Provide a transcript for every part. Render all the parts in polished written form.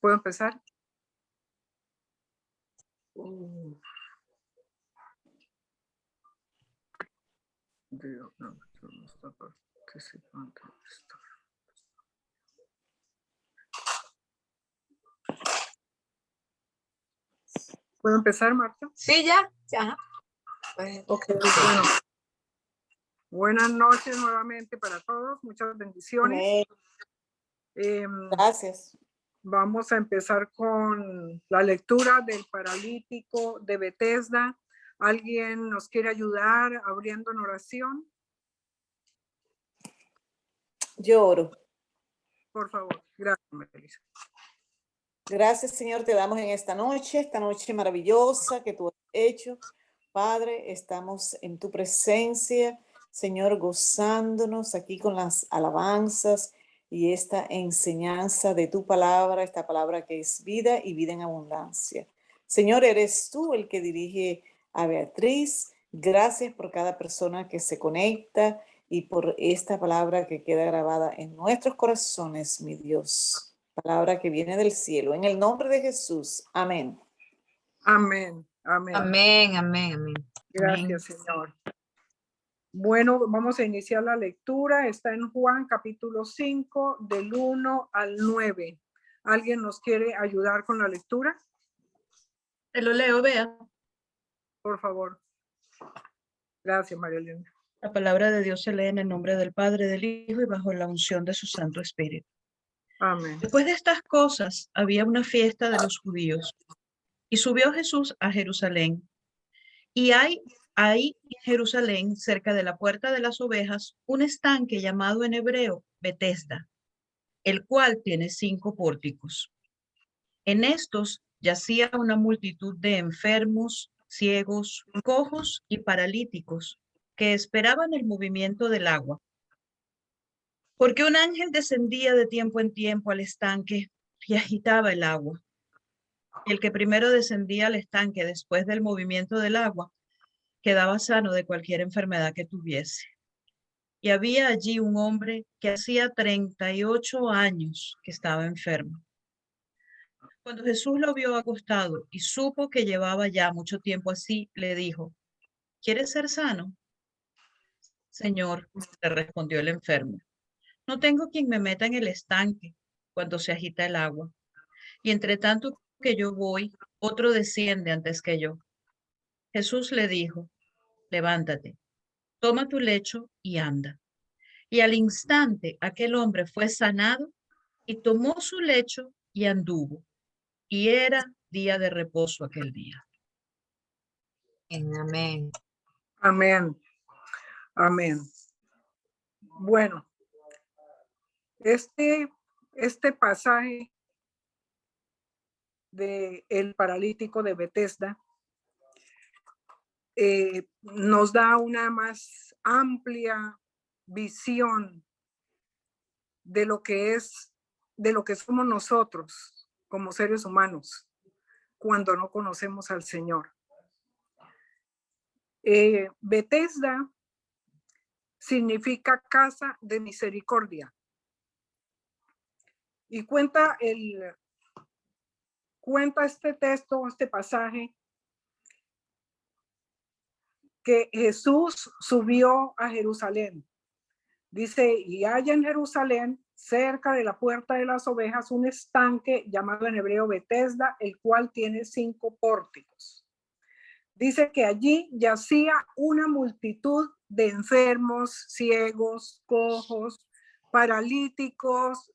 ¿Puedo empezar? Dios, no está participando de esto. ¿Puedo empezar, Marta? Sí, ya. Ok, bueno. Buenas noches nuevamente para todos. Muchas bendiciones. Gracias. Vamos a empezar con la lectura del paralítico de Betesda. ¿Alguien nos quiere ayudar abriendo en oración? Yo oro. Por favor. Gracias, Melissa. Gracias, Señor, te damos en esta noche maravillosa que tú has hecho. Padre, estamos en tu presencia, Señor, gozándonos aquí con las alabanzas y esta enseñanza de tu palabra, esta palabra que es vida y vida en abundancia. Señor, eres tú el que dirige a Beatriz. Gracias por cada persona que se conecta y por esta palabra que queda grabada en nuestros corazones, mi Dios. Palabra que viene del cielo. En el nombre de Jesús. Amén. Amén. Amén. Amén, amén, amén. Gracias, Señor. Bueno, vamos a iniciar la lectura. Está en Juan capítulo 5, del 1 al 9. ¿Alguien nos quiere ayudar con la lectura? Te lo leo, Bea. Por favor. Gracias, María Elena. La palabra de Dios se lee en el nombre del Padre, del Hijo y bajo la unción de su Santo Espíritu. Amén. Después de estas cosas, había una fiesta de los judíos y subió Jesús a Jerusalén. Y hay ahí en Jerusalén, cerca de la puerta de las ovejas, un estanque llamado en hebreo Betesda, el cual tiene 5 pórticos. En estos yacía una multitud de enfermos, ciegos, cojos y paralíticos que esperaban el movimiento del agua. Porque un ángel descendía de tiempo en tiempo al estanque y agitaba el agua. El que primero descendía al estanque después del movimiento del agua quedaba sano de cualquier enfermedad que tuviese. Y había allí un hombre que hacía 38 años que estaba enfermo. Cuando Jesús lo vio acostado y supo que llevaba ya mucho tiempo así, le dijo: ¿Quieres ser sano? Señor, le respondió el enfermo, no tengo quien me meta en el estanque cuando se agita el agua. Y entre tanto que yo voy, otro desciende antes que yo. Jesús le dijo: levántate, toma tu lecho y anda. Y al instante aquel hombre fue sanado y tomó su lecho y anduvo. Y era día de reposo aquel día. Amén. Amén. Amén. Bueno, este pasaje de el paralítico de Betesda nos da una más amplia visión de lo que somos nosotros como seres humanos cuando no conocemos al Señor. Betesda significa casa de misericordia. Y cuenta este texto, este pasaje, que Jesús subió a Jerusalén. Dice, y hay en Jerusalén, cerca de la puerta de las ovejas, un estanque llamado en hebreo Betesda, el cual tiene 5 pórticos. Dice que allí yacía una multitud de enfermos, ciegos, cojos, paralíticos,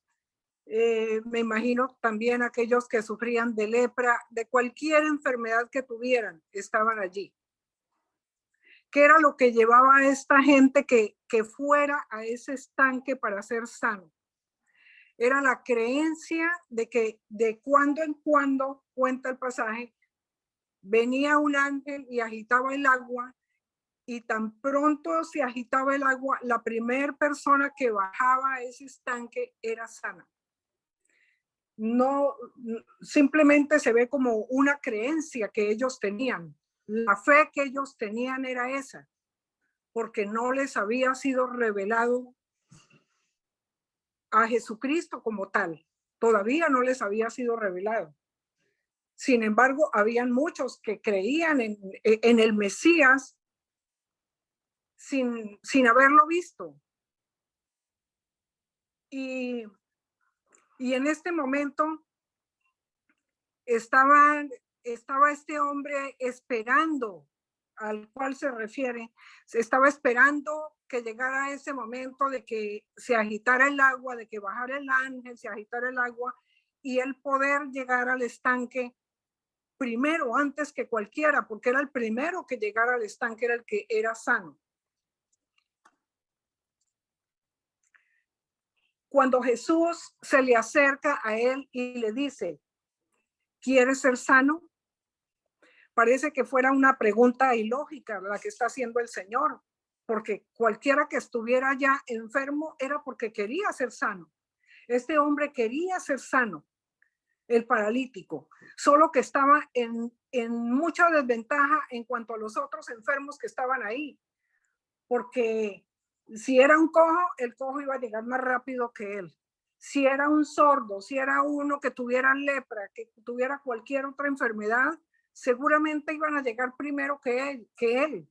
me imagino también aquellos que sufrían de lepra, de cualquier enfermedad que tuvieran, estaban allí. ¿Qué era lo que llevaba a esta gente que fuera a ese estanque para ser sano? Era la creencia de que de cuando en cuando, cuenta el pasaje, venía un ángel y agitaba el agua, y tan pronto se agitaba el agua, la primera persona que bajaba a ese estanque era sana. No, simplemente se ve como una creencia que ellos tenían. La fe que ellos tenían era esa, porque no les había sido revelado a Jesucristo como tal. todavía no les había sido revelado. Sin embargo, habían muchos que creían en el Mesías sin haberlo visto. Y en este momento estaba este hombre esperando, al cual se refiere, se estaba esperando que llegara ese momento de que se agitara el agua, de que bajara el ángel, se agitara el agua y él poder llegar al estanque primero, antes que cualquiera, porque era el primero que llegara al estanque, era el que era sano. Cuando Jesús se le acerca a él y le dice, ¿quieres ser sano? Parece que fuera una pregunta ilógica la que está haciendo el Señor, porque cualquiera que estuviera ya enfermo era porque quería ser sano. Este hombre quería ser sano, el paralítico, solo que estaba en mucha desventaja en cuanto a los otros enfermos que estaban ahí, porque si era un cojo, el cojo iba a llegar más rápido que él. Si era un sordo, si era uno que tuviera lepra, que tuviera cualquier otra enfermedad, seguramente iban a llegar primero que él.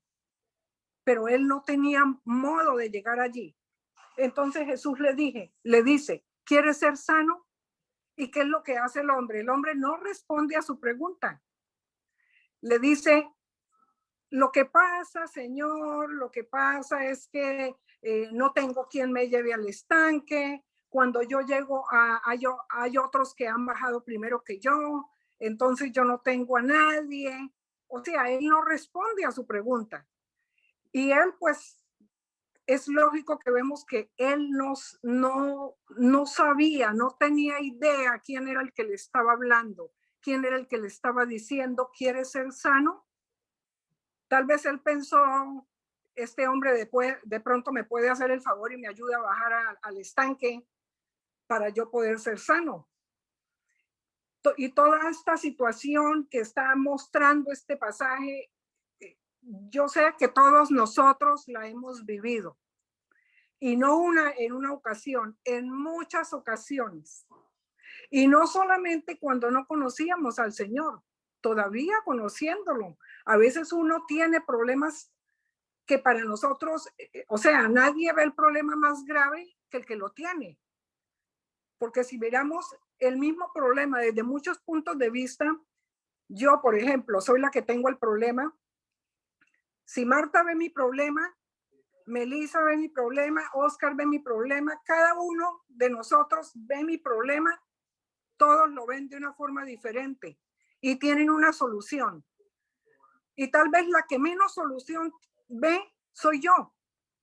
Pero él no tenía modo de llegar allí. Entonces Jesús le dice, ¿quieres ser sano? ¿Y qué es lo que hace el hombre? El hombre no responde a su pregunta. Le dice, lo que pasa, Señor, lo que pasa es que no tengo quien me lleve al estanque. Cuando yo llego, hay otros que han bajado primero que yo, entonces yo no tengo a nadie. O sea, él no responde a su pregunta. Y él, pues, es lógico que vemos que él no sabía, no tenía idea quién era el que le estaba hablando, quién era el que le estaba diciendo, ¿quieres ser sano? Tal vez él pensó, este hombre de pronto me puede hacer el favor y me ayuda a bajar al estanque para yo poder ser sano. Y toda esta situación que está mostrando este pasaje, yo sé que todos nosotros la hemos vivido. Y no en una ocasión, en muchas ocasiones. Y no solamente cuando no conocíamos al Señor, todavía conociéndolo. A veces uno tiene problemas que para nosotros, o sea, nadie ve el problema más grave que el que lo tiene. Porque si miramos el mismo problema desde muchos puntos de vista, yo, por ejemplo, soy la que tengo el problema. Si Marta ve mi problema, Melissa ve mi problema, Oscar ve mi problema, cada uno de nosotros ve mi problema, todos lo ven de una forma diferente y tienen una solución. Y tal vez la que menos solución ve soy yo,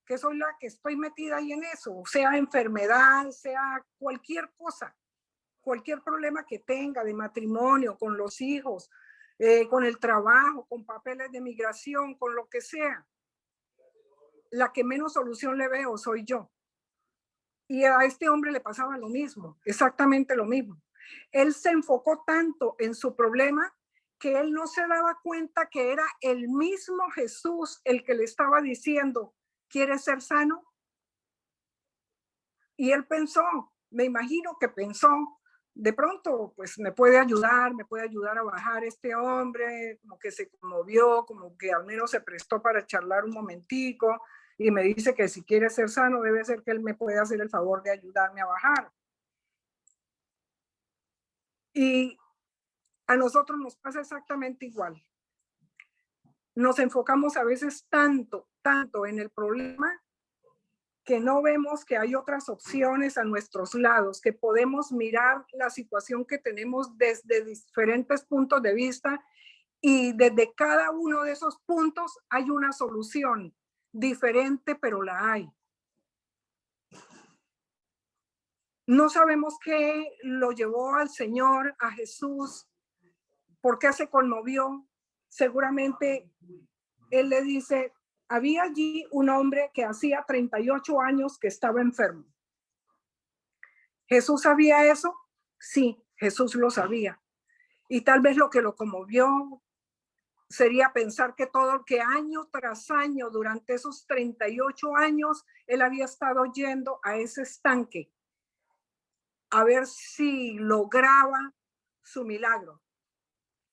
que soy la que estoy metida ahí en eso, sea enfermedad, sea cualquier cosa, cualquier problema que tenga de matrimonio, con los hijos, con el trabajo, con papeles de migración, con lo que sea. La que menos solución le veo soy yo. Y a este hombre le pasaba lo mismo, exactamente lo mismo. Él se enfocó tanto en su problema que él no se daba cuenta que era el mismo Jesús el que le estaba diciendo, ¿quieres ser sano? Y él pensó, me imagino que pensó, de pronto, pues me puede ayudar a bajar este hombre, como que se conmovió, como que al menos se prestó para charlar un momentico, y me dice que si quiere ser sano, debe ser que él me puede hacer el favor de ayudarme a bajar. Y a nosotros nos pasa exactamente igual. Nos enfocamos a veces tanto en el problema que no vemos que hay otras opciones a nuestros lados, que podemos mirar la situación que tenemos desde diferentes puntos de vista y desde cada uno de esos puntos hay una solución diferente, pero la hay. No sabemos qué lo llevó al Señor, a Jesús, por qué se conmovió. Seguramente él le dice, había allí un hombre que hacía 38 años que estaba enfermo. ¿Jesús sabía eso? Sí, Jesús lo sabía. Y tal vez lo que lo conmovió sería pensar que año tras año, durante esos 38 años, él había estado yendo a ese estanque a ver si lograba su milagro.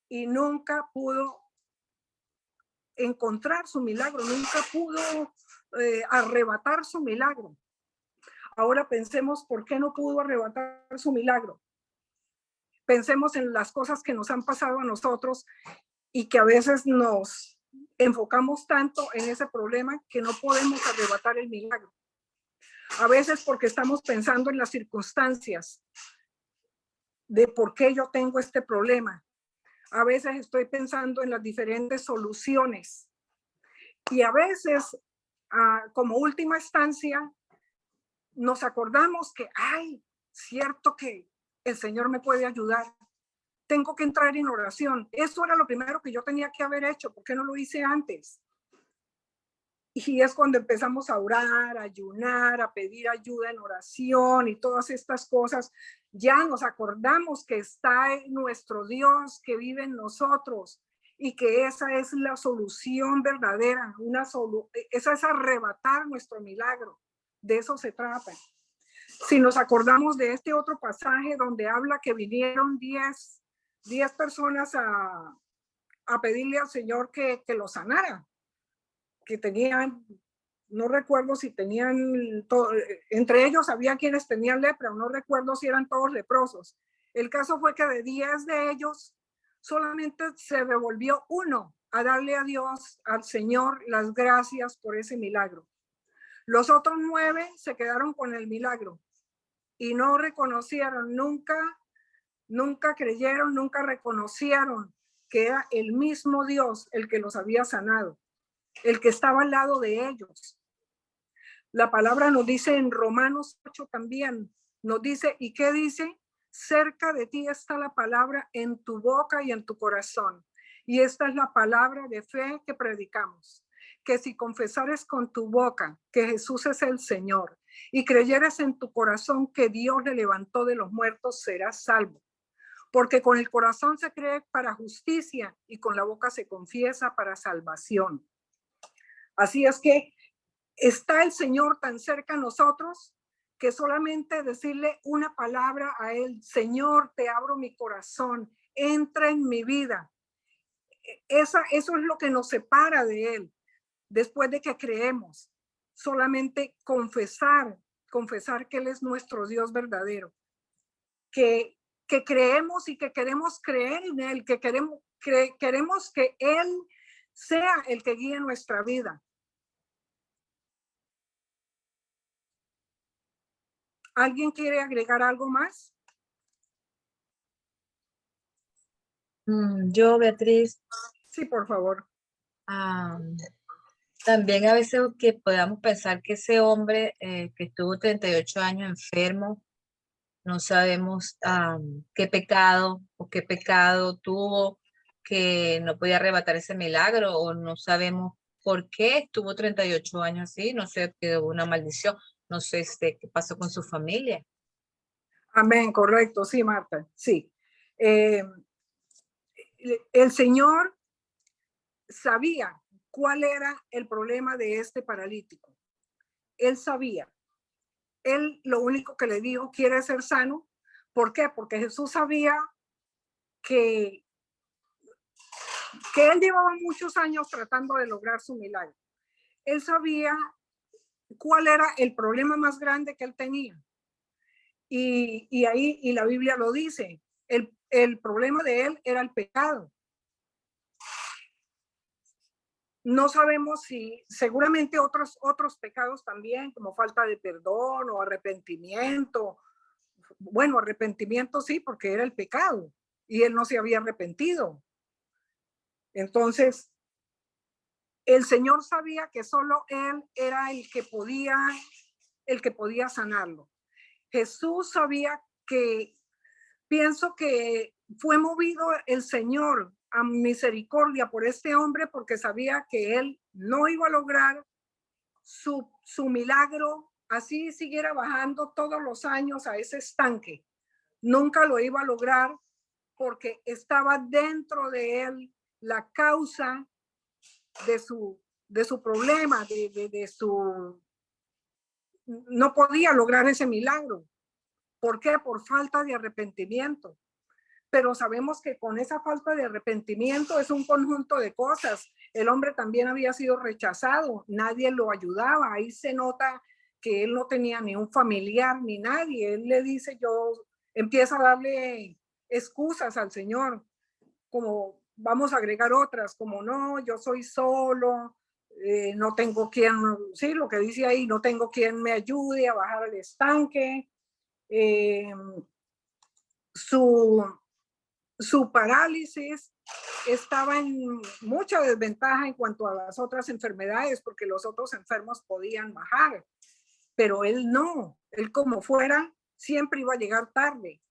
Y nunca pudo encontrar su milagro, nunca pudo arrebatar su milagro. Ahora pensemos por qué no pudo arrebatar su milagro. Pensemos en las cosas que nos han pasado a nosotros y que a veces nos enfocamos tanto en ese problema que no podemos arrebatar el milagro. A veces porque estamos pensando en las circunstancias de por qué yo tengo este problema. A veces estoy pensando en las diferentes soluciones. Y a veces, como última instancia, nos acordamos que, ay, cierto que el Señor me puede ayudar. Tengo que entrar en oración. Eso era lo primero que yo tenía que haber hecho. ¿Por qué no lo hice antes? Y es cuando empezamos a orar, a ayunar, a pedir ayuda en oración y todas estas cosas. Ya nos acordamos que está en nuestro Dios que vive en nosotros y que esa es la solución verdadera. Esa es arrebatar nuestro milagro. De eso se trata. Si nos acordamos de este otro pasaje donde habla que vinieron 10 personas a pedirle al Señor que lo sanara, que tenían, no recuerdo si tenían, entre ellos había quienes tenían lepra, no recuerdo si eran todos leprosos. El caso fue que de 10 de ellos, solamente se devolvió uno a darle a Dios, al Señor, las gracias por ese milagro. Los otros 9 se quedaron con el milagro y no reconocieron, nunca creyeron, nunca reconocieron que era el mismo Dios el que los había sanado, el que estaba al lado de ellos. La palabra nos dice en Romanos 8 también, nos dice, ¿y qué dice? Cerca de ti está la palabra en tu boca y en tu corazón. Y esta es la palabra de fe que predicamos, que si confesares con tu boca que Jesús es el Señor y creyeres en tu corazón que Dios le levantó de los muertos, serás salvo. Porque con el corazón se cree para justicia y con la boca se confiesa para salvación. Así es que está el Señor tan cerca a nosotros que solamente decirle una palabra a Él, Señor, te abro mi corazón, entra en mi vida. Eso es lo que nos separa de Él. Después de que creemos, solamente confesar que Él es nuestro Dios verdadero, que creemos y que queremos creer en Él, que queremos que Él sea el que guíe nuestra vida. ¿Alguien quiere agregar algo más? Yo, Beatriz, Sí, por favor. también a veces que podamos pensar que ese hombre que estuvo 38 años enfermo, no sabemos qué pecado tuvo que no podía arrebatar ese milagro, o no sabemos por qué estuvo 38 años así, no sé, que hubo una maldición, no sé qué pasó con su familia. Amén, correcto, sí, Marta, sí. El Señor sabía cuál era el problema de este paralítico. Él sabía. Él lo único que le dijo, ¿quiere ser sano? ¿Por qué? Porque Jesús sabía que él llevaba muchos años tratando de lograr su milagro. Él sabía cuál era el problema más grande que él tenía. Y la Biblia lo dice, el problema de él era el pecado. No sabemos si, seguramente otros pecados también, como falta de perdón o arrepentimiento. Bueno, arrepentimiento sí, porque era el pecado y él no se había arrepentido. Entonces, el Señor sabía que solo él era el que podía sanarlo. Jesús sabía pienso que fue movido el Señor a misericordia por este hombre porque sabía que él no iba a lograr su milagro, así siguiera bajando todos los años a ese estanque. Nunca lo iba a lograr porque estaba dentro de él la causa de su problema, no podía lograr ese milagro. ¿Por qué? Por falta de arrepentimiento. Pero sabemos que con esa falta de arrepentimiento es un conjunto de cosas. El hombre también había sido rechazado, nadie lo ayudaba. Ahí se nota que él no tenía ni un familiar ni nadie. Él le dice, empieza a darle excusas al Señor, como vamos a agregar otras, como no, yo soy solo, no tengo quien, sí, lo que dice ahí, no tengo quien me ayude a bajar el estanque. Su parálisis estaba en mucha desventaja en cuanto a las otras enfermedades, porque los otros enfermos podían bajar, pero él no, él como fuera, siempre iba a llegar tarde.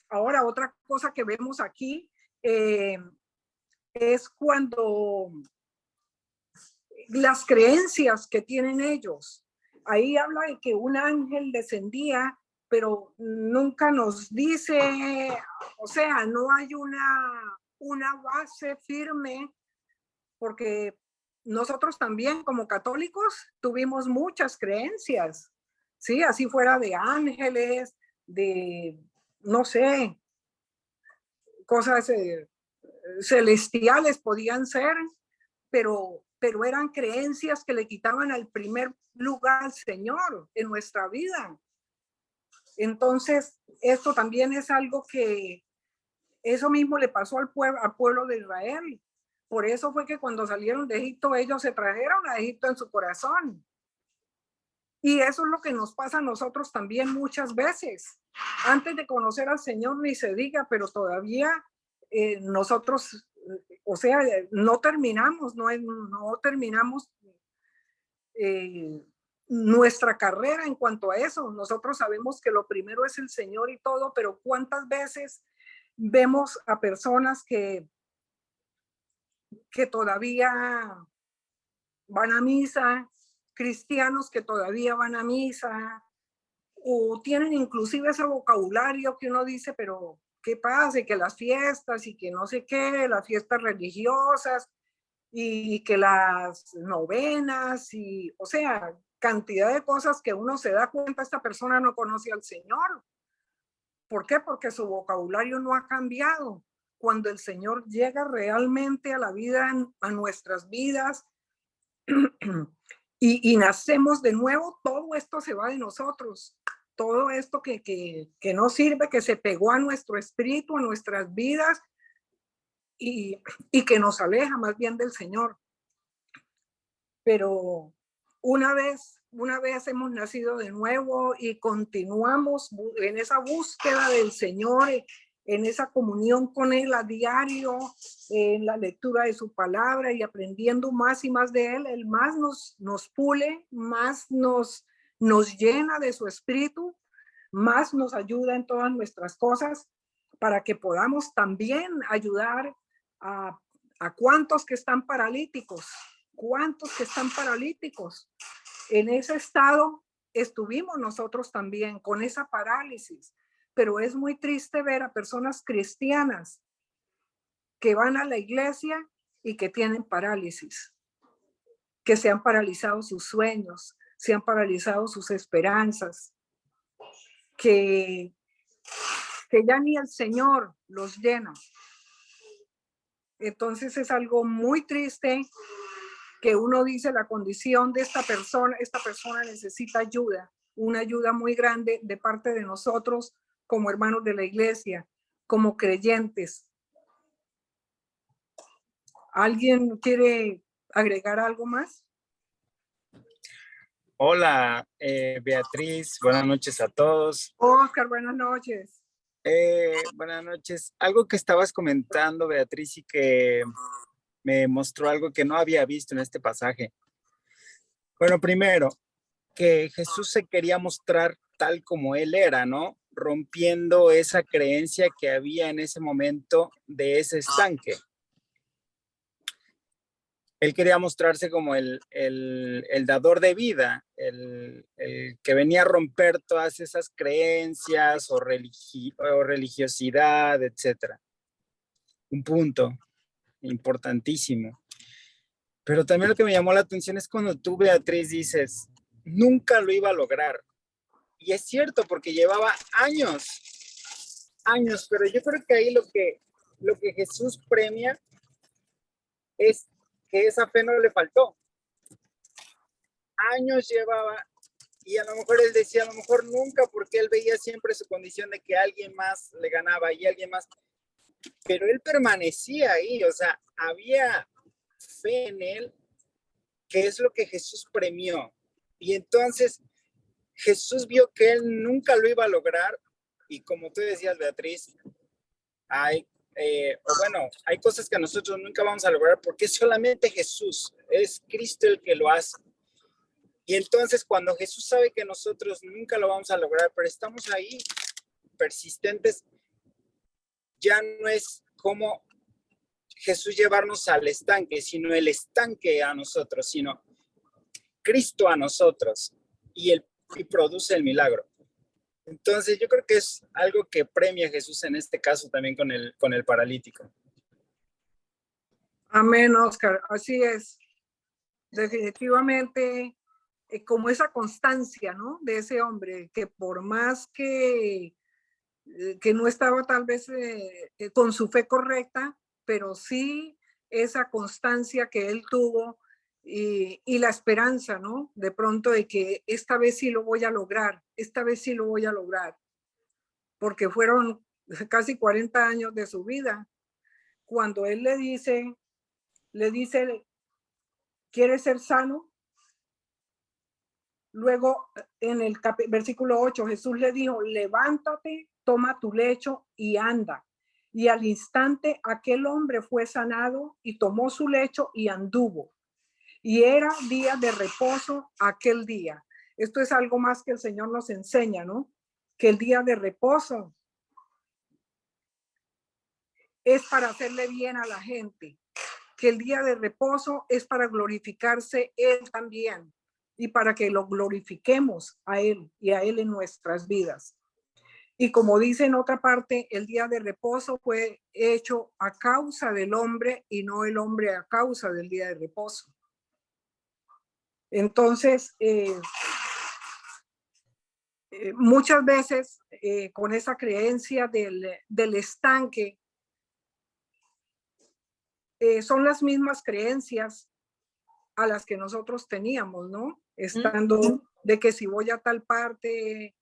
Ahora, otra cosa que vemos aquí es cuando las creencias que tienen ellos. Ahí habla de que un ángel descendía, pero nunca nos dice, o sea, no hay una base firme, porque nosotros también como católicos tuvimos muchas creencias, ¿sí? Así fuera de ángeles, de, no sé, cosas celestiales podían ser, pero eran creencias que le quitaban al primer lugar al Señor en nuestra vida. Entonces, esto también es algo que eso mismo le pasó al pueblo de Israel. Por eso fue que cuando salieron de Egipto, ellos se trajeron a Egipto en su corazón. Y eso es lo que nos pasa a nosotros también muchas veces. Antes de conocer al Señor ni se diga, pero todavía nosotros, o sea, no terminamos nuestra carrera en cuanto a eso. Nosotros sabemos que lo primero es el Señor y todo, pero ¿cuántas veces vemos a personas que todavía van a misa, cristianos que todavía van a misa, o tienen inclusive ese vocabulario que uno dice, pero ¿qué pasa? Y que las fiestas y que no sé qué, las fiestas religiosas y que las novenas y, o sea, cantidad de cosas que uno se da cuenta, esta persona no conoce al Señor. ¿Por qué? Porque su vocabulario no ha cambiado. Cuando el Señor llega realmente a la vida, a nuestras vidas, y nacemos de nuevo, todo esto se va de nosotros. Todo esto que no sirve, que se pegó a nuestro espíritu, a nuestras vidas, y que nos aleja más bien del Señor. Pero una vez hemos nacido de nuevo y continuamos en esa búsqueda del Señor, en esa comunión con Él a diario, en la lectura de su palabra y aprendiendo más y más de Él, Él más nos pule, más nos llena de su espíritu, más nos ayuda en todas nuestras cosas para que podamos también ayudar a cuantos que están paralíticos. ¿Cuántos que están paralíticos? En ese estado estuvimos nosotros también, con esa parálisis. Pero es muy triste ver a personas cristianas que van a la iglesia y que tienen parálisis, que se han paralizado sus sueños, se han paralizado sus esperanzas, que ya ni el Señor los llena. Entonces es algo muy triste que uno dice la condición de esta persona necesita ayuda, una ayuda muy grande de parte de nosotros como hermanos de la iglesia, como creyentes. ¿Alguien quiere agregar algo más? Hola, Beatriz, buenas noches a todos. Oscar, buenas noches. Buenas noches. Algo que estabas comentando, Beatriz, y que me mostró algo que no había visto en este pasaje. Bueno, primero, que Jesús se quería mostrar tal como Él era, ¿no? Rompiendo esa creencia que había en ese momento de ese estanque. Él quería mostrarse como el dador de vida, el que venía a romper todas esas creencias o religiosidad, etc. Un punto importantísimo. Pero también lo que me llamó la atención es cuando tú, Beatriz, dices, nunca lo iba a lograr. Y es cierto, porque llevaba años, pero yo creo que ahí lo que Jesús premia es que esa fe no le faltó. Años llevaba, y a lo mejor él decía, a lo mejor nunca, porque él veía siempre su condición de que alguien más le ganaba y alguien más, pero él permanecía ahí, o sea, había fe en él, que es lo que Jesús premió. Y entonces Jesús vio que él nunca lo iba a lograr, y como tú decías, Beatriz, hay hay cosas que nosotros nunca vamos a lograr porque es solamente Jesús, es Cristo el que lo hace. Y entonces cuando Jesús sabe que nosotros nunca lo vamos a lograr, pero estamos ahí persistentes, ya no es como Jesús llevarnos al estanque, sino el estanque a nosotros, sino Cristo a nosotros, y produce el milagro. Entonces yo creo que es algo que premia a Jesús en este caso también con el paralítico. Amén, Oscar. Así es. Definitivamente, como esa constancia, ¿no? De ese hombre, que por más que no estaba tal vez con su fe correcta, pero sí esa constancia que él tuvo y la esperanza, ¿no? De pronto de que esta vez sí lo voy a lograr, esta vez sí lo voy a lograr, porque fueron casi 40 años de su vida. Cuando él le dice, ¿quieres ser sano? Luego, en el versículo 8, Jesús le dijo, levántate, toma tu lecho y anda. Y al instante aquel hombre fue sanado y tomó su lecho y anduvo. Y era día de reposo aquel día. Esto es algo más que el Señor nos enseña, ¿no? Que el día de reposo es para hacerle bien a la gente. Que el día de reposo es para glorificarse Él también y para que lo glorifiquemos a Él y a Él en nuestras vidas. Y como dice en otra parte, el día de reposo fue hecho a causa del hombre y no el hombre a causa del día de reposo. Entonces, muchas veces con esa creencia del estanque, son las mismas creencias a las que nosotros teníamos, ¿no? Estando de que si voy a tal parte,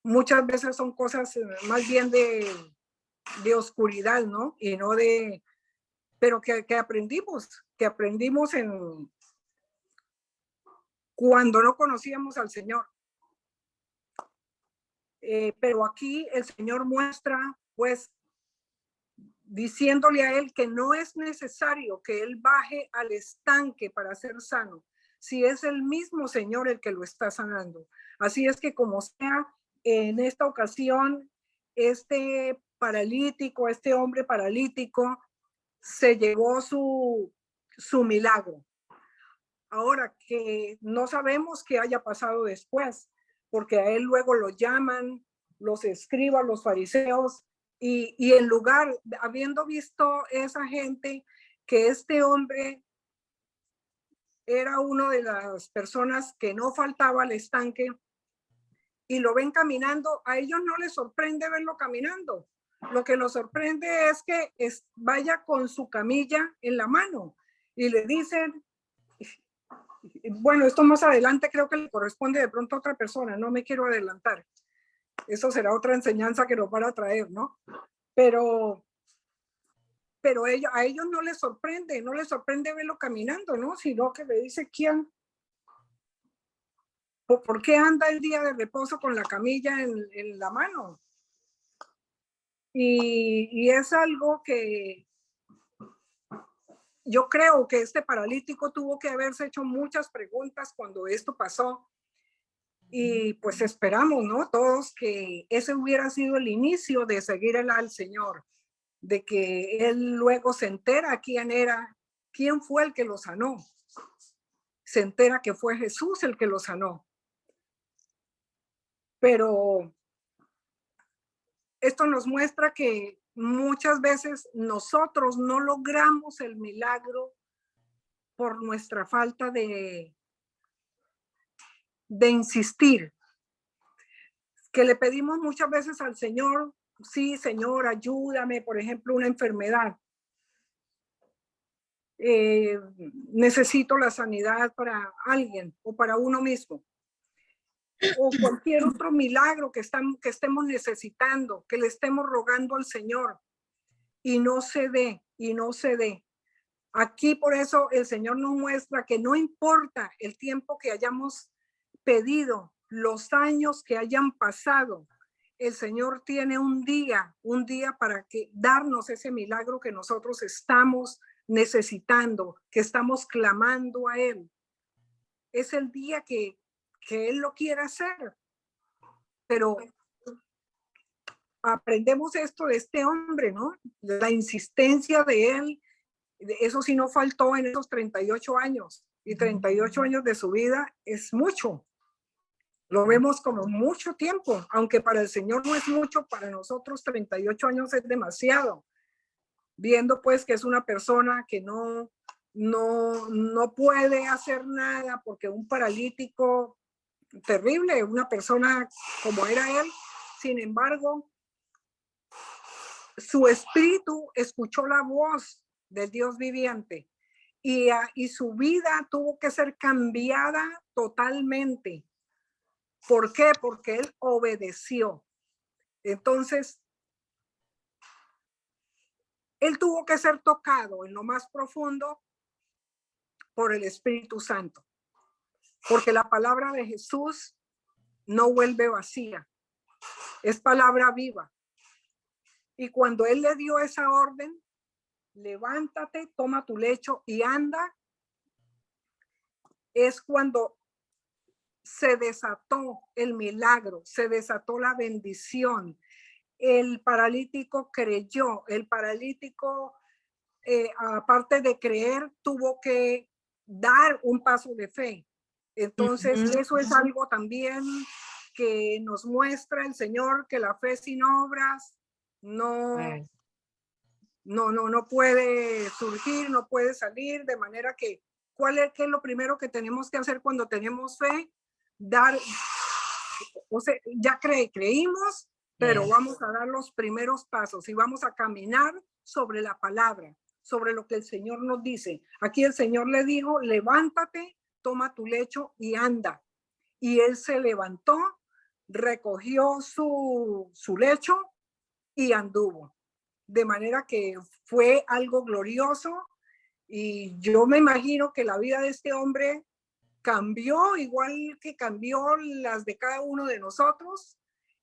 muchas veces son cosas más bien de oscuridad, ¿no? Y no de, pero que aprendimos en cuando no conocíamos al Señor. Pero aquí el Señor muestra, pues, diciéndole a él que no es necesario que él baje al estanque para ser sano, si es el mismo Señor el que lo está sanando. Así es que como sea, en esta ocasión, este paralítico, este hombre paralítico, se llevó su milagro. Ahora que no sabemos qué haya pasado después, porque a él luego lo llaman los escribas, los fariseos, y en lugar, habiendo visto esa gente que este hombre era uno de las personas que no faltaba al estanque, y lo ven caminando, a ellos no les sorprende verlo caminando. Lo que los sorprende es que vaya con su camilla en la mano, y le dicen, bueno, esto más adelante creo que le corresponde de pronto a otra persona, no me quiero adelantar. Eso será otra enseñanza que nos van a traer, ¿no? Pero a ellos no les sorprende verlo caminando, ¿no? Sino que le dice, ¿quién? ¿Por qué anda el día de reposo con la camilla en la mano? Y es algo que yo creo que este paralítico tuvo que haberse hecho muchas preguntas cuando esto pasó. Y pues esperamos, ¿no? Todos que ese hubiera sido el inicio de seguir al Señor, de que él luego se entera quién fue el que lo sanó. Se entera que fue Jesús el que lo sanó. Pero esto nos muestra que muchas veces nosotros no logramos el milagro por nuestra falta de de insistir, que le pedimos muchas veces al Señor, sí, Señor, ayúdame, por ejemplo, una enfermedad. Necesito la sanidad para alguien o para uno mismo. O cualquier otro milagro que estemos necesitando, que le estemos rogando al Señor y no se dé, y no se dé. Aquí por eso el Señor nos muestra que no importa el tiempo que hayamos pedido, los años que hayan pasado, el Señor tiene un día para darnos ese milagro que nosotros estamos necesitando, que estamos clamando a Él. Es el día que Él lo quiere hacer. Pero aprendemos esto de este hombre, ¿no? La insistencia de él, eso sí no faltó en esos 38 años. Y 38 años de su vida es mucho. Lo vemos como mucho tiempo, aunque para el Señor no es mucho, para nosotros 38 años es demasiado. Viendo pues que es una persona que no puede hacer nada porque un paralítico terrible, una persona como era él, sin embargo, su espíritu escuchó la voz del Dios viviente y su vida tuvo que ser cambiada totalmente. ¿Por qué? Porque él obedeció. Entonces, él tuvo que ser tocado en lo más profundo por el Espíritu Santo, porque la palabra de Jesús no vuelve vacía, es palabra viva. Y cuando él le dio esa orden, levántate, toma tu lecho y anda, es cuando se desató el milagro, se desató la bendición. El paralítico creyó, el paralítico, aparte de creer, tuvo que dar un paso de fe. Entonces, eso es algo también que nos muestra el Señor, que la fe sin obras no puede surgir, no puede salir, de manera que, ¿qué es lo primero que tenemos que hacer cuando tenemos fe? O sea, ya creímos, pero vamos a dar los primeros pasos y vamos a caminar sobre la palabra, sobre lo que el Señor nos dice. Aquí el Señor le dijo, levántate, toma tu lecho y anda. Y él se levantó, recogió su lecho y anduvo. De manera que fue algo glorioso y yo me imagino que la vida de este hombre cambió igual que cambió las de cada uno de nosotros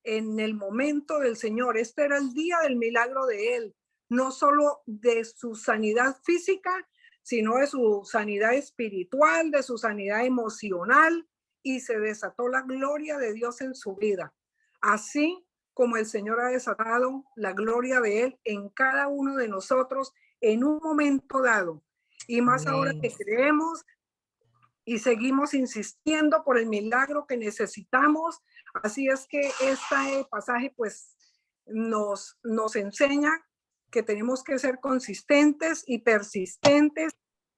en el momento del Señor. Este era el día del milagro de él, no solo de su sanidad física, sino de su sanidad espiritual, de su sanidad emocional, y se desató la gloria de Dios en su vida. Así como el Señor ha desatado la gloria de él en cada uno de nosotros en un momento dado. Y más ahora que creemos y seguimos insistiendo por el milagro que necesitamos. Así es que este pasaje pues nos enseña que tenemos que ser consistentes y persistentes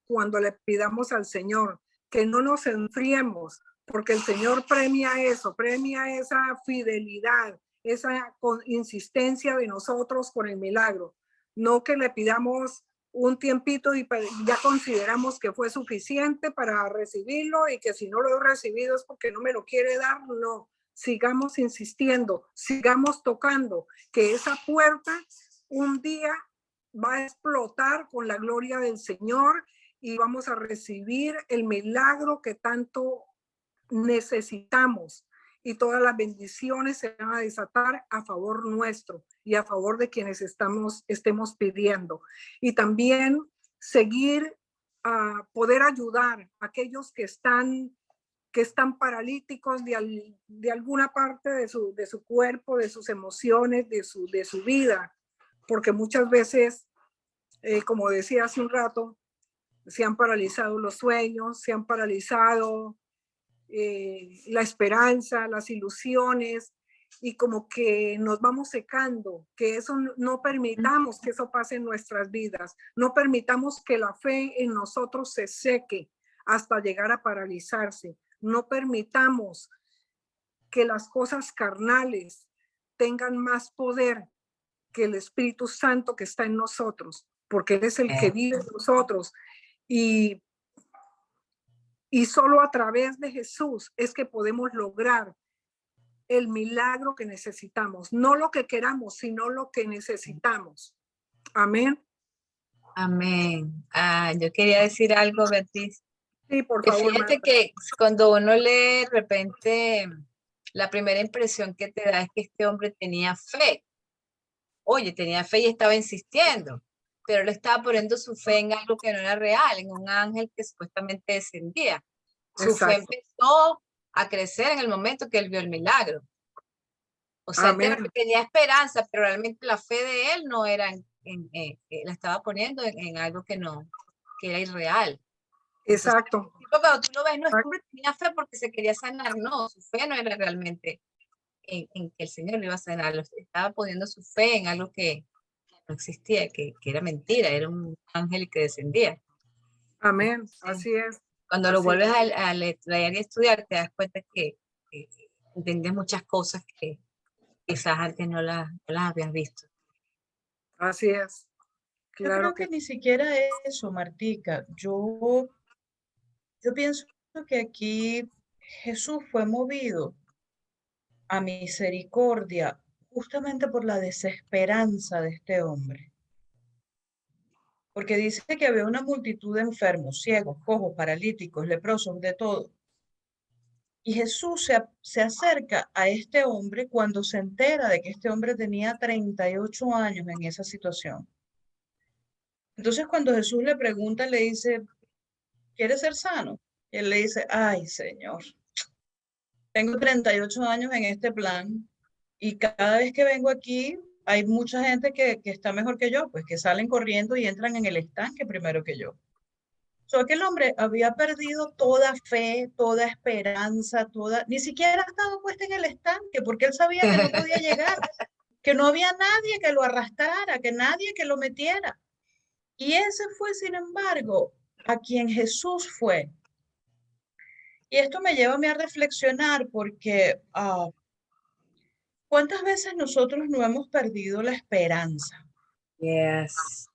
cuando le pidamos al Señor, que no nos enfriemos, porque el Señor premia eso, premia esa fidelidad, esa insistencia de nosotros con el milagro. No que le pidamos un tiempito y ya consideramos que fue suficiente para recibirlo y que si no lo he recibido es porque no me lo quiere dar. No, sigamos insistiendo, sigamos tocando, que esa puerta un día va a explotar con la gloria del Señor y vamos a recibir el milagro que tanto necesitamos. Y todas las bendiciones se van a desatar a favor nuestro y a favor de quienes estemos pidiendo. Y también seguir a poder ayudar a aquellos que están paralíticos de alguna parte de su cuerpo, de sus emociones, de su vida. Porque muchas veces, como decía hace un rato, se han paralizado los sueños, se han paralizado la esperanza, las ilusiones, y como que nos vamos secando, que eso no permitamos que eso pase en nuestras vidas, no permitamos que la fe en nosotros se seque hasta llegar a paralizarse. No permitamos que las cosas carnales tengan más poder que el Espíritu Santo que está en nosotros, porque Él es el que vive en nosotros. Y solo a través de Jesús es que podemos lograr el milagro que necesitamos. No lo que queramos, sino lo que necesitamos. Amén. Amén. Yo quería decir algo, Beatriz. Sí, por Que favor. fíjate Marta. que cuando uno lee de repente, la primera impresión que te da es que este hombre tenía fe. Oye, tenía fe y estaba insistiendo, pero él estaba poniendo su fe en algo que no era real, en un ángel que supuestamente descendía. Su fe Exacto. empezó a crecer en el momento que él vio el milagro. O sea, él Amén. tenía esperanza, pero realmente la fe de él no era la estaba poniendo en algo que era irreal. Exacto. Entonces, cuando tú lo ves, no es que tenía fe porque se quería sanar, no, su fe no era realmente en que el Señor le iba a sanar, estaba poniendo su fe en algo que no existía, que era mentira, era un ángel que descendía. Amén. Sí. Así es. Cuando lo Así vuelves es. a leer y estudiar, te das cuenta que entiendes muchas cosas que quizás antes no las habías visto. Así es. Yo Claro creo que ni siquiera eso, Martica. Yo pienso que aquí Jesús fue movido a misericordia justamente por la desesperanza de este hombre. Porque dice que había una multitud de enfermos, ciegos, cojos, paralíticos, leprosos, de todo. Y Jesús se acerca a este hombre cuando se entera de que este hombre tenía 38 años en esa situación. Entonces cuando Jesús le pregunta, le dice, ¿quieres ser sano? Y él le dice, ay, Señor, tengo 38 años en este plan y cada vez que vengo aquí hay mucha gente que está mejor que yo, pues que salen corriendo y entran en el estanque primero que yo. Aquel hombre había perdido toda fe, toda esperanza, ni siquiera estaba puesto en el estanque porque él sabía que no podía llegar, que no había nadie que lo arrastrara, que nadie que lo metiera. Y ese fue, sin embargo, a quien Jesús fue. Y esto me lleva a mí a reflexionar porque ¿cuántas veces nosotros no hemos perdido la esperanza? Yes.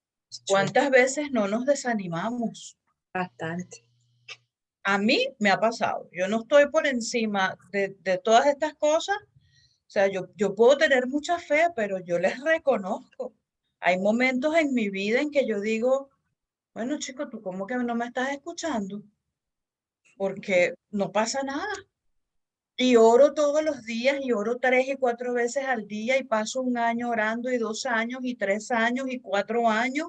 ¿Cuántas veces no nos desanimamos? Bastante. A mí me ha pasado. Yo no estoy por encima de todas estas cosas. O sea, yo puedo tener mucha fe, pero yo les reconozco. Hay momentos en mi vida en que yo digo, bueno, chico, ¿tú cómo que no me estás escuchando? Porque no pasa nada. Y oro todos los días y oro 3 y 4 veces al día y paso 1 año orando y 2 años y 3 años y 4 años.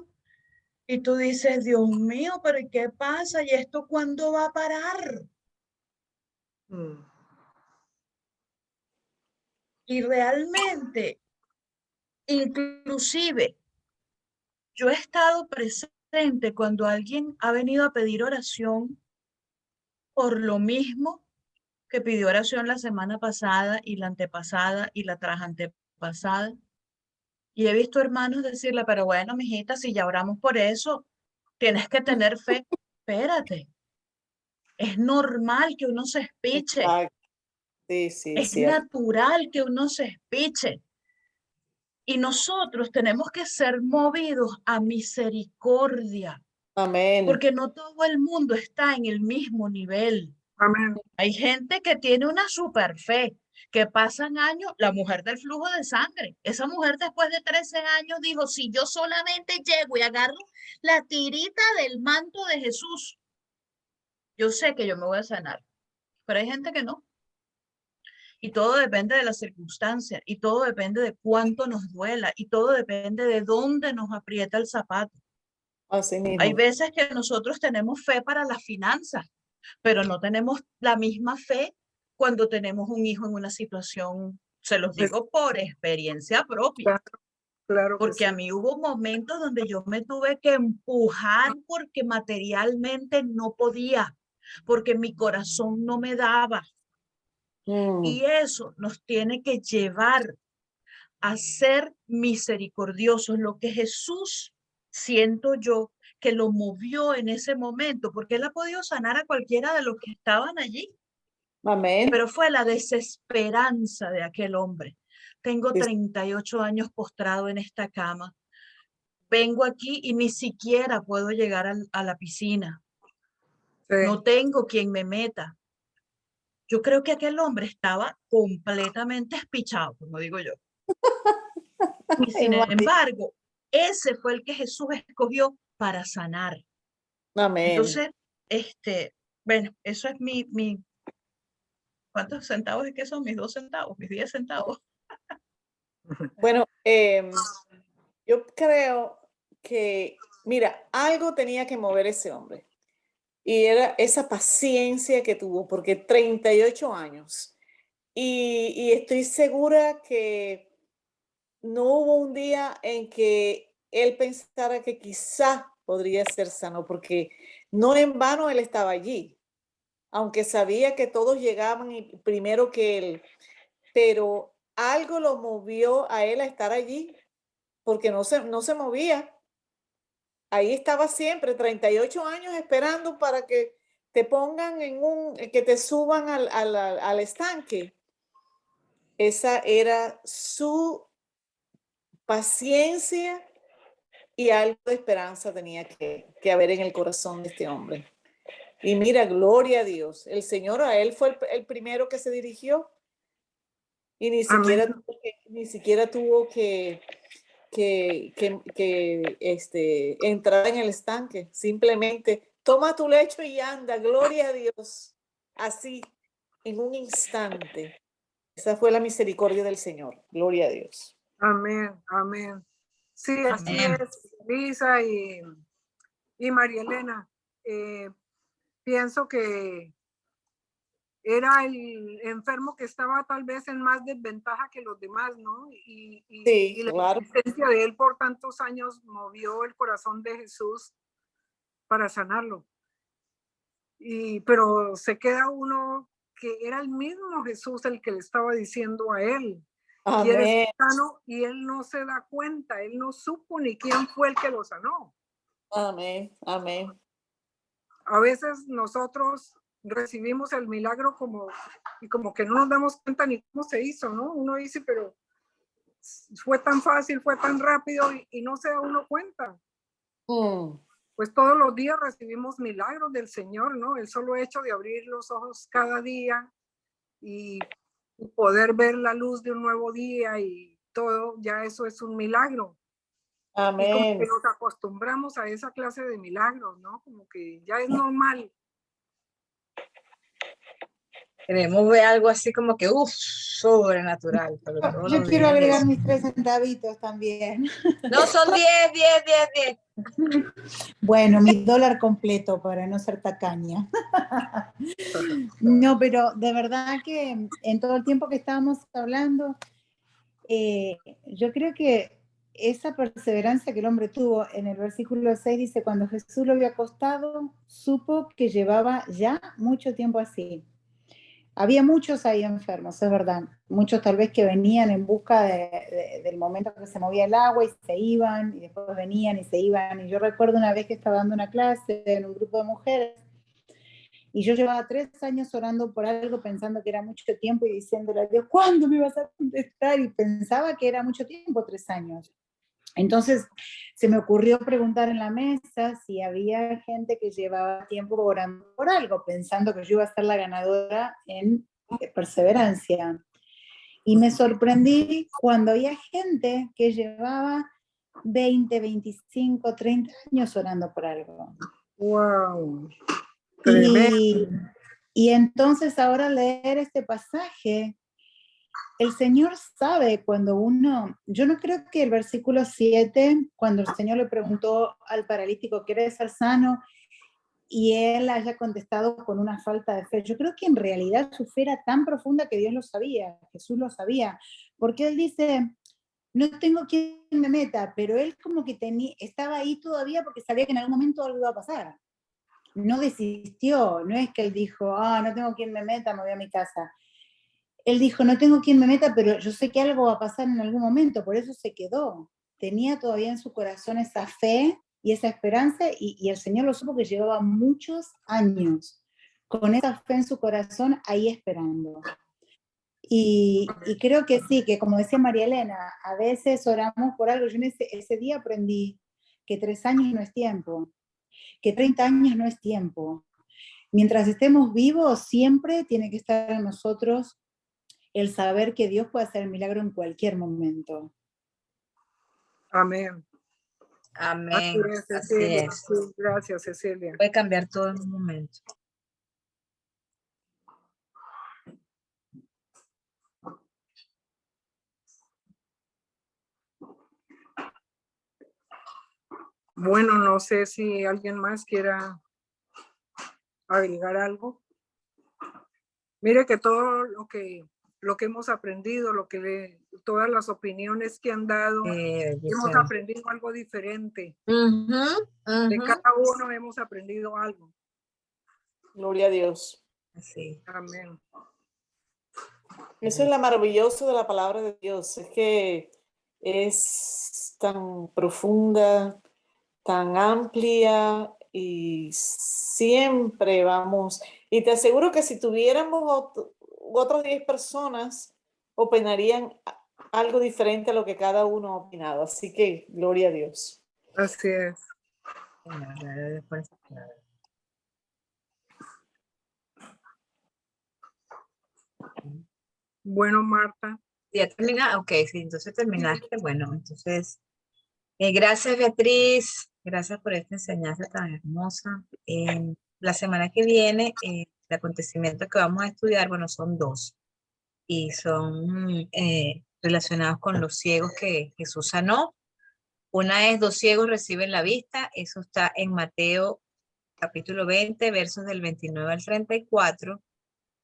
Y tú dices, Dios mío, pero ¿qué pasa? ¿Y esto cuándo va a parar? Y realmente, inclusive, yo he estado presente cuando alguien ha venido a pedir oración por lo mismo que pidió oración la semana pasada y la antepasada y la tras antepasada. Y he visto hermanos decirle, pero bueno, mijita, si ya oramos por eso, tienes que tener fe. Espérate, es normal que uno se espiche. Exacto. Sí, sí, Es cierto. natural que uno se espiche. Y nosotros tenemos que ser movidos a misericordia, Amén. porque no todo el mundo está en el mismo nivel. Amén. Hay gente que tiene una super fe, que pasan años, la mujer del flujo de sangre. Esa mujer después de 13 años dijo, si yo solamente llego y agarro la tirita del manto de Jesús, yo sé que yo me voy a sanar. Pero hay gente que no. Y todo depende de las circunstancias, y todo depende de cuánto nos duela, y todo depende de dónde nos aprieta el zapato. Así mismo. Hay veces que nosotros tenemos fe para las finanzas, pero no tenemos la misma fe cuando tenemos un hijo en una situación, se los digo por experiencia propia, Claro que porque sí. a mí hubo momentos donde yo me tuve que empujar porque materialmente no podía, porque mi corazón no me daba. Y eso nos tiene que llevar a ser misericordiosos, lo que Jesús, siento yo, que lo movió en ese momento, porque él ha podido sanar a cualquiera de los que estaban allí. Amén. pero fue la desesperanza de aquel hombre. Tengo Sí. 38 años postrado en esta cama. Vengo aquí y ni siquiera puedo llegar a la piscina. Sí. No tengo quien me meta. Yo creo que aquel hombre estaba completamente espichado, como digo yo. Y sin embargo, ese fue el que Jesús escogió para sanar. Amén. Entonces, bueno, eso es ¿cuántos centavos es que son? Mis 2 centavos, mis 10 centavos. Bueno, yo creo que, mira, algo tenía que mover ese hombre. Y era esa paciencia que tuvo, porque 38 años. Y estoy segura que no hubo un día en que él pensara que quizá podría ser sano, porque no en vano él estaba allí, aunque sabía que todos llegaban primero que él, pero algo lo movió a él a estar allí, porque no se movía. Ahí estaba siempre, 38 años esperando para que te pongan que te suban al estanque. Esa era su paciencia y algo de esperanza tenía que haber en el corazón de este hombre. Y mira, gloria a Dios. El Señor a él fue el primero que se dirigió y ni siquiera tuvo que entrar en el estanque. Simplemente toma tu lecho y anda, gloria a Dios. Así, en un instante. Esa fue la misericordia del Señor. Gloria a Dios. Amén, amén. Sí, así Amén. es, Lisa y María Elena. Pienso que era el enfermo que estaba tal vez en más desventaja que los demás, ¿no? Sí, Y la claro. existencia de él por tantos años movió el corazón de Jesús para sanarlo. Pero se queda uno que era el mismo Jesús el que le estaba diciendo a él, quieres Amén. ser sano, y él no se da cuenta, él no supo ni quién fue el que lo sanó. Amén. Amén. A veces nosotros recibimos el milagro como que no nos damos cuenta ni cómo se hizo, ¿no? Uno dice, pero fue tan fácil, fue tan rápido y no se da uno cuenta. Pues todos los días recibimos milagros del Señor, ¿no? El solo hecho de abrir los ojos cada día y poder ver la luz de un nuevo día y todo, ya eso es un milagro. Y como Amén. que nos acostumbramos a esa clase de milagros, ¿no? Como que ya es normal. Queremos ver algo así como que, sobrenatural. Pero todos Yo los quiero días agregar eso. mis 3 centavitos también. No, son 10. Bueno, mi dólar completo para no ser tacaña. No, pero de verdad que en todo el tiempo que estábamos hablando, yo creo que esa perseverancia que el hombre tuvo, en el versículo 6 dice, cuando Jesús lo vio acostado, supo que llevaba ya mucho tiempo así. Había muchos ahí enfermos, es verdad. Muchos tal vez que venían en busca del momento que se movía el agua y se iban, y después venían y se iban. Y yo recuerdo una vez que estaba dando una clase en un grupo de mujeres, y yo llevaba 3 años orando por algo, pensando que era mucho tiempo y diciéndole a Dios, ¿cuándo me vas a contestar? Y pensaba que era mucho tiempo, 3 años. Entonces se me ocurrió preguntar en la mesa si había gente que llevaba tiempo orando por algo, pensando que yo iba a ser la ganadora en perseverancia. Y me sorprendí cuando había gente que llevaba 20, 25, 30 años orando por algo. ¡Wow! Tremendo. Y entonces ahora leer este pasaje, el Señor sabe cuando uno, yo no creo que el versículo 7, cuando el Señor le preguntó al paralítico, ¿quieres ser sano? Y él haya contestado con una falta de fe. Yo creo que en realidad su fe era tan profunda que Dios lo sabía, Jesús lo sabía, porque él dice, no tengo quien me meta, pero él como que estaba ahí todavía porque sabía que en algún momento algo iba a pasar. No desistió, no es que él dijo, no tengo quien me meta, me voy a mi casa. Él dijo, no tengo quien me meta, pero yo sé que algo va a pasar en algún momento, por eso se quedó. Tenía todavía en su corazón esa fe y esa esperanza, y el Señor lo supo que llevaba muchos años con esa fe en su corazón, ahí esperando. Y creo que sí, que como decía María Elena, a veces oramos por algo. Yo en ese día aprendí que 3 años no es tiempo, que 30 años no es tiempo. Mientras estemos vivos, siempre tiene que estar en nosotros el saber que Dios puede hacer el milagro en cualquier momento. Amén. Amén. Así es, Así Cecilia. es. Sí, gracias, Cecilia. Puede cambiar todo en un momento. Bueno, no sé si alguien más quiera agregar algo. Mire que todo lo que hemos aprendido, todas las opiniones que han dado, hemos aprendido algo diferente. De cada uno hemos aprendido algo. Gloria a Dios. Así. Amén. Eso es lo maravilloso de la palabra de Dios, es que es tan profunda, tan amplia y siempre vamos. Y te aseguro que si tuviéramos otras 10 personas, opinarían algo diferente a lo que cada uno ha opinado. Así que, gloria a Dios. Así es. Bueno, Marta. ¿Ya termina? Ok, sí, entonces terminaste. Bueno, entonces, gracias Beatriz, gracias por esta enseñanza tan hermosa. La semana que viene, el acontecimiento que vamos a estudiar, bueno, son 2 y son relacionados con los ciegos que Jesús sanó. Una es 2 ciegos reciben la vista, eso está en Mateo capítulo 20, versos del 29 al 34.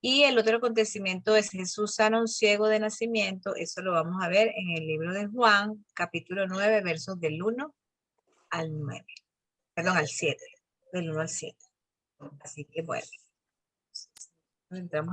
Y el otro acontecimiento es Jesús sana a un ciego de nacimiento. Eso lo vamos a ver en el libro de Juan, capítulo 9, versos del 1 al 9. Perdón, al 7. Del 1 al 7. Así que bueno, entramos